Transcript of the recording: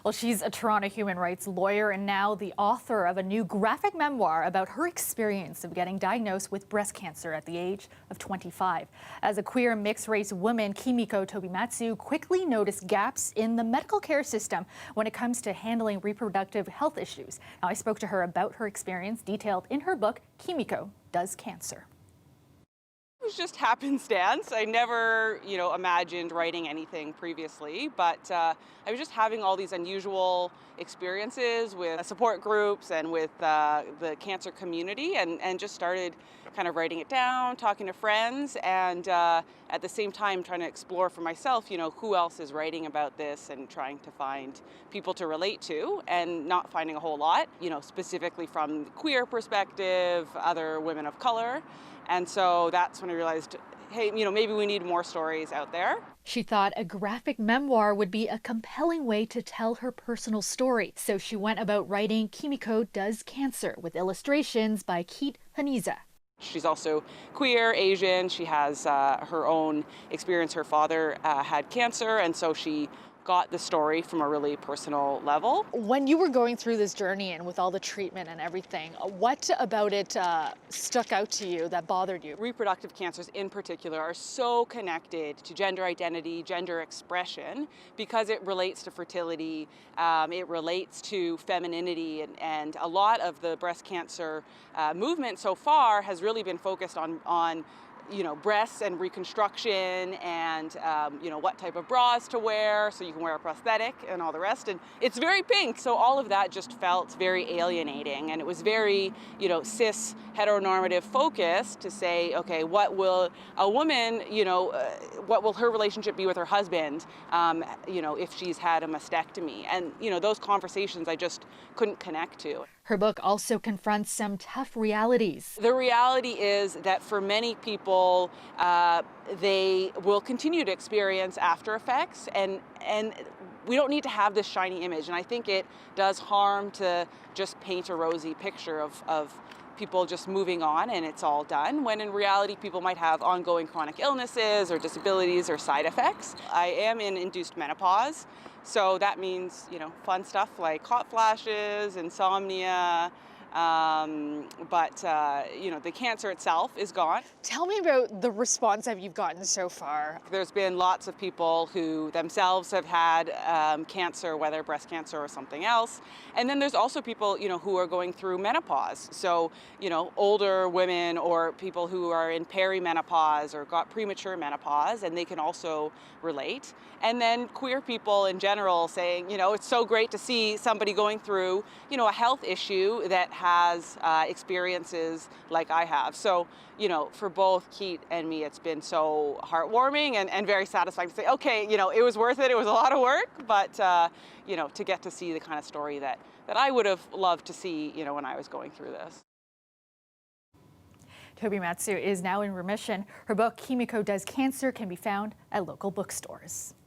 Well, she's a Toronto human rights lawyer and now the author of a new graphic memoir about her experience of getting diagnosed with breast cancer at the age of 25. As a queer mixed-race woman, Kimiko Tobimatsu quickly noticed gaps in the medical care system when it comes to handling reproductive health issues. Now, I spoke to her about her experience detailed in her book, Kimiko Does Cancer. It was just happenstance. I never, imagined writing anything previously, but I was just having all these unusual experiences with support groups and with the cancer community, and just started kind of writing it down, talking to friends, and at the same time trying to explore for myself, who else is writing about this and trying to find people to relate to, and not finding a whole lot, specifically from the queer perspective, other women of color. And so that's when I realized, hey, maybe we need more stories out there. She thought a graphic memoir would be a compelling way to tell her personal story. So she went about writing Kimiko Does Cancer with illustrations by Keith Haniza. She's also queer, Asian. She has her own experience. Her father had cancer, and so she got the story from a really personal level. When you were going through this journey and with all the treatment and everything, what about it stuck out to you that bothered you? Reproductive cancers in particular are so connected to gender identity, gender expression, because it relates to fertility, it relates to femininity, and a lot of the breast cancer movement so far has really been focused on breasts and reconstruction and, what type of bras to wear so you can wear a prosthetic and all the rest. And it's very pink. So all of that just felt very alienating. And it was very, cis heteronormative focused to say, okay, what will a woman, what will her relationship be with her husband, if she's had a mastectomy? And, those conversations I just couldn't connect to. Her book also confronts some tough realities. The reality is that for many people, they will continue to experience after effects, and we don't need to have this shiny image. And I think it does harm to just paint a rosy picture of people just moving on and it's all done, when in reality people might have ongoing chronic illnesses or disabilities or side effects. I am in induced menopause, so that means, fun stuff like hot flashes, insomnia, but the cancer itself is gone. Tell me about the response that you've gotten so far. There's been lots of people who themselves have had cancer, whether breast cancer or something else. And then there's also people, who are going through menopause. So, older women or people who are in perimenopause or got premature menopause, and they can also relate. And then queer people in general saying, it's so great to see somebody going through, a health issue that has experiences like I have. So, for both Keith and me, it's been so heartwarming and very satisfying to say, okay, it was worth it. It was a lot of work, but, to get to see the kind of story that I would have loved to see, when I was going through this. Tobimatsu is now in remission. Her book, Kimiko Does Cancer, can be found at local bookstores.